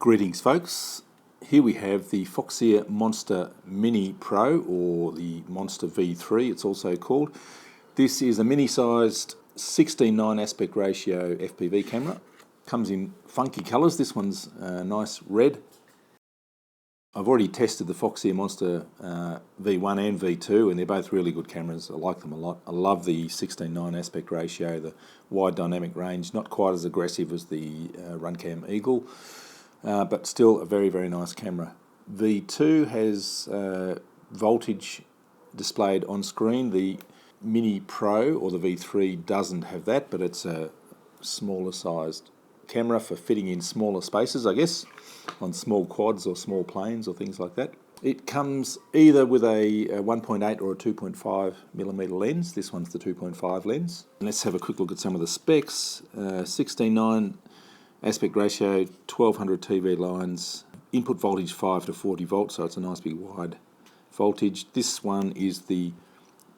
Greetings folks, here we have the Foxeer Monster Mini Pro, or the Monster V3 it's also called. This is a mini-sized 16:9 aspect ratio FPV camera. Comes in funky colours. This one's nice red. I've already tested the Foxeer Monster V1 and V2 and they're both really good cameras. I like them a lot. I love the 16:9 aspect ratio, the wide dynamic range, not quite as aggressive as the Runcam Eagle, but still a very, very nice camera. V2 has voltage displayed on screen. The Mini Pro or the V3 doesn't have that, but it's a smaller sized camera for fitting in smaller spaces, I guess, on small quads or small planes or things like that. It comes either with a 1.8 or a 2.5mm lens. This one's the 2.5 lens. Let's have a quick look at some of the specs. 16:9 aspect ratio, 1200 TV lines, input voltage 5 to 40 volts, so it's a nice big wide voltage. This one is the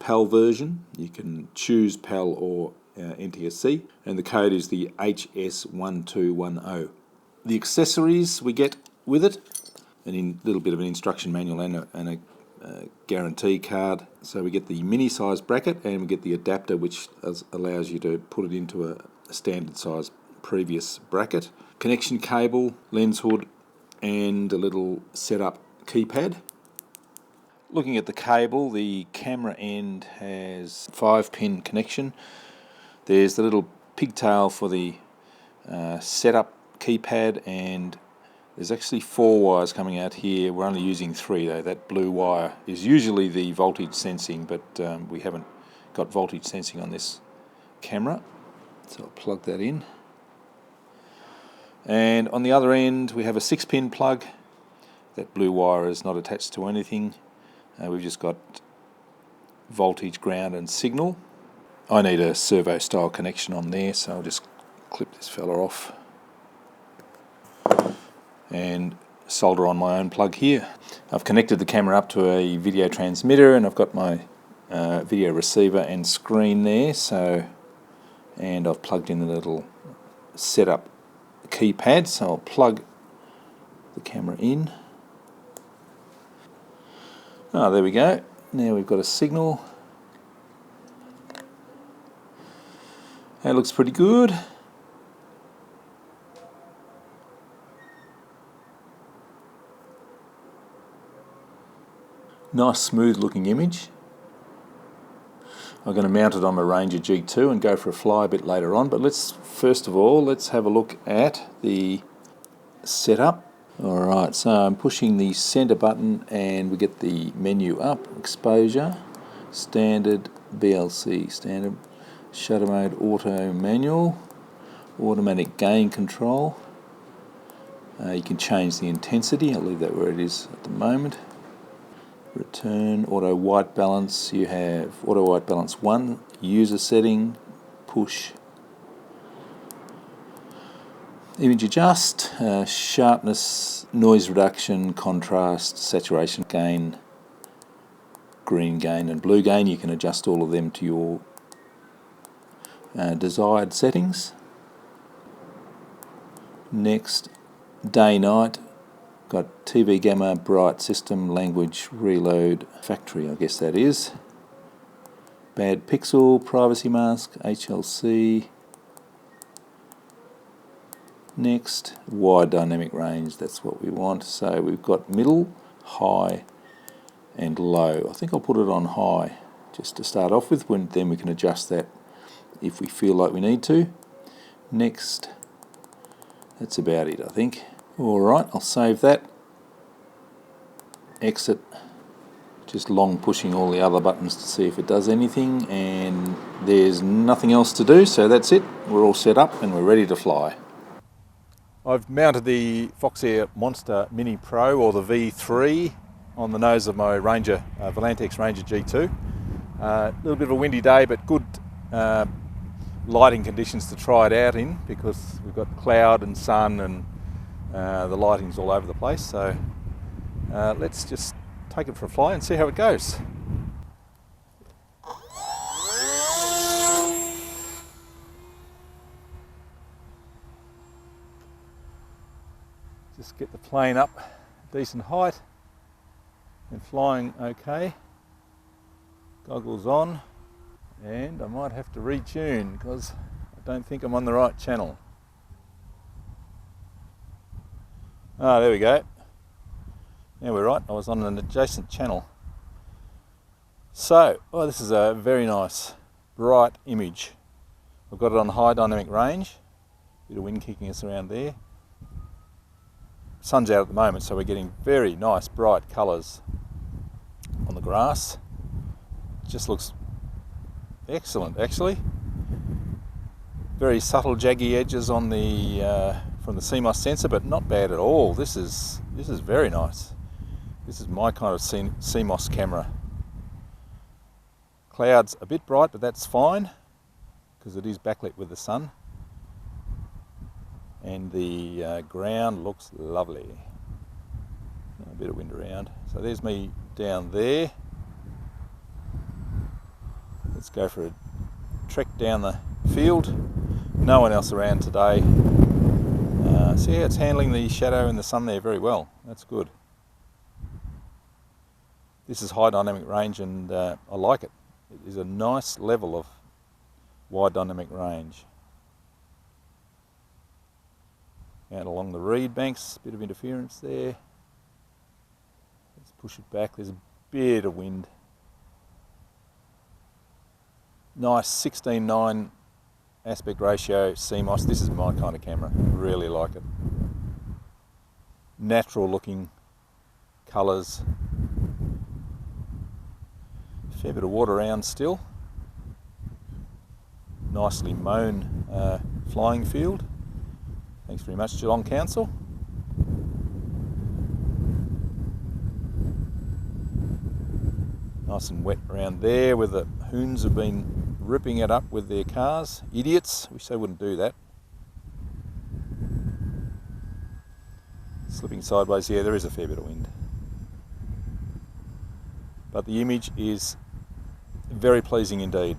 PAL version. You can choose PAL or NTSC, and the code is the HS1210. The accessories we get with it, a little bit of an instruction manual and a guarantee card. So we get the mini size bracket and we get the adapter, which allows you to put it into a standard size previous bracket. Connection cable, lens hood, and a little setup keypad. Looking at the cable, the camera end has 5-pin connection. There's the little pigtail for the setup keypad, and there's actually 4 wires coming out here. We're only using 3 though. That blue wire is usually the voltage sensing, but we haven't got voltage sensing on this camera, so I'll plug that in. And on the other end we have a 6-pin plug. That blue wire is not attached to anything. We've just got voltage, ground and signal. I need a servo style connection on there, so I'll just clip this fella off and solder on my own plug here. I've connected the camera up to a video transmitter and I've got my video receiver and screen there, and I've plugged in the little setup keypad, so I'll plug the camera in. Oh, there we go. Now we've got a signal. That looks pretty good. Nice smooth looking image. I'm going to mount it on my Ranger G2 and go for a fly a bit later on, but first of all let's have a look at the setup. Alright, so I'm pushing the center button and we get the menu up: exposure, standard, BLC, standard, shutter mode, auto, manual, automatic gain control. You can change the intensity. I'll leave that where it is at the moment. Return, auto white balance. You have auto white balance 1, user setting, push, image adjust, sharpness, noise reduction, contrast, saturation, gain, green gain and blue gain. You can adjust all of them to your desired settings. Next, day night. Got TV gamma, bright, system, language, reload, factory, I guess that is. Bad pixel, privacy mask, HLC. Next, wide dynamic range, that's what we want. So we've got middle, high and low. I think I'll put it on high just to start off with, then we can adjust that if we feel like we need to. Next, that's about it I think. Alright, I'll save that. Exit. Just long pushing all the other buttons to see if it does anything, and there's nothing else to do, so that's it. We're all set up and we're ready to fly. I've mounted the Foxeer Monster Mini Pro, or the V3, on the nose of my Ranger, Volantex Ranger G2. A little bit of a windy day, but good lighting conditions to try it out in, because we've got cloud and sun and the lighting's all over the place. So let's just take it for a fly and see how it goes. Just get the plane up decent height and flying okay. Goggles on, and I might have to retune because I don't think I'm on the right channel. Ah, there we go. Yeah, we're right, I was on an adjacent channel. So, oh, this is a very nice bright image. I've got it on high dynamic range, bit of wind kicking us around there. Sun's out at the moment, so we're getting very nice bright colours on the grass. Just looks excellent, actually. Very subtle jaggy edges on the from the CMOS sensor, but not bad at all. This is very nice. This is my kind of CMOS camera. Clouds a bit bright, but that's fine because it is backlit with the sun. And the ground looks lovely. A bit of wind around. So there's me down there. Let's go for a trek down the field. No one else around today. So yeah, it's handling the shadow in the sun there very well. That's good. This is high dynamic range, and I like it. It is a nice level of wide dynamic range. Out along the reed banks, a bit of interference there. Let's push it back. There's a bit of wind. Nice 16:9 aspect ratio CMOS. This is my kind of camera. Really like it. Natural looking colours. Fair bit of water around still. Nicely mown flying field. Thanks very much, Geelong Council. Nice and wet around there where the hoons have been ripping it up with their cars. Idiots, wish they wouldn't do that. Slipping sideways, yeah, there is a fair bit of wind. But the image is very pleasing indeed.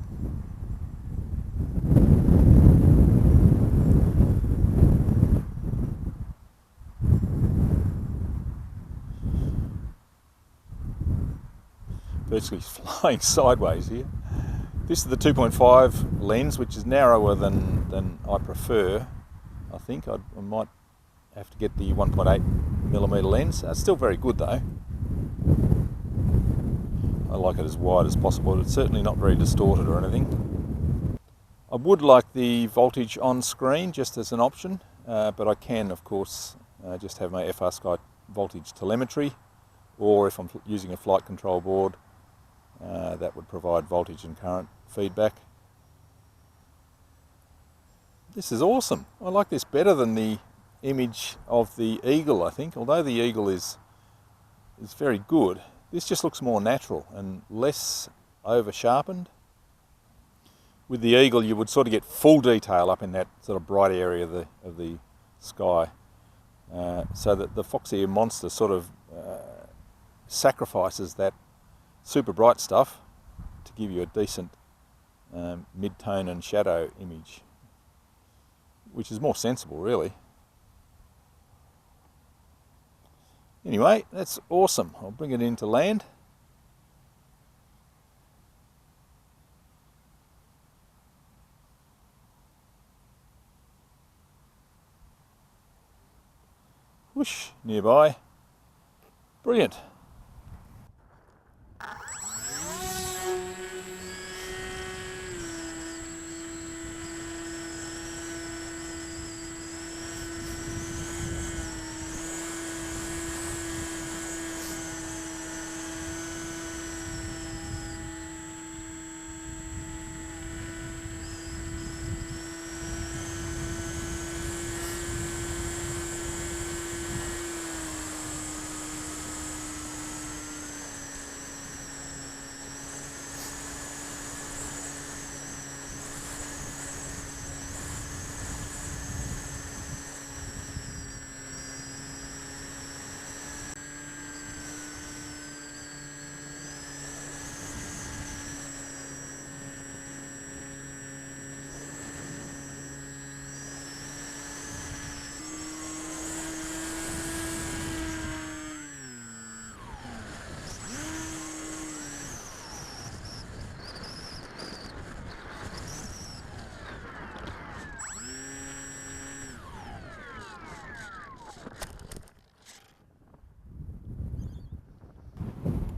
Virtually flying sideways here. This is the 2.5 lens, which is narrower than I prefer. I think I might have to get the 1.8mm lens. It's still very good though. I like it as wide as possible. It's certainly not very distorted or anything. I would like the voltage on screen just as an option, but I can of course just have my FrSky voltage telemetry, or if I'm using a flight control board, that would provide voltage and current feedback. This is awesome. I like this better than the image of the eagle, I think. Although the eagle is very good, this just looks more natural and less over sharpened. With the eagle you would sort of get full detail up in that sort of bright area of the sky. So that the Foxeer Monster sort of sacrifices that super bright stuff to give you a decent mid-tone and shadow image, which is more sensible really. Anyway, that's awesome. I'll bring it into land. Whoosh, nearby. Brilliant.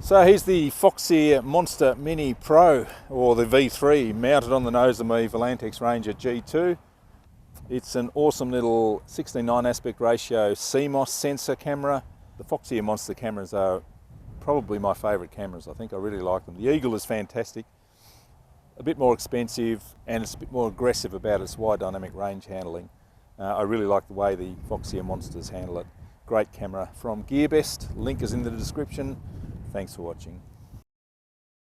So here's the Foxeer Monster Mini Pro, or the V3, mounted on the nose of my Volantex Ranger G2. It's an awesome little 16:9 aspect ratio CMOS sensor camera. The Foxeer Monster cameras are probably my favourite cameras. I think I really like them. The Eagle is fantastic, a bit more expensive, and it's a bit more aggressive about its wide dynamic range handling. I really like the way the Foxeer Monsters handle it. Great camera from GEARBEST. Link is in the description. Thanks for watching.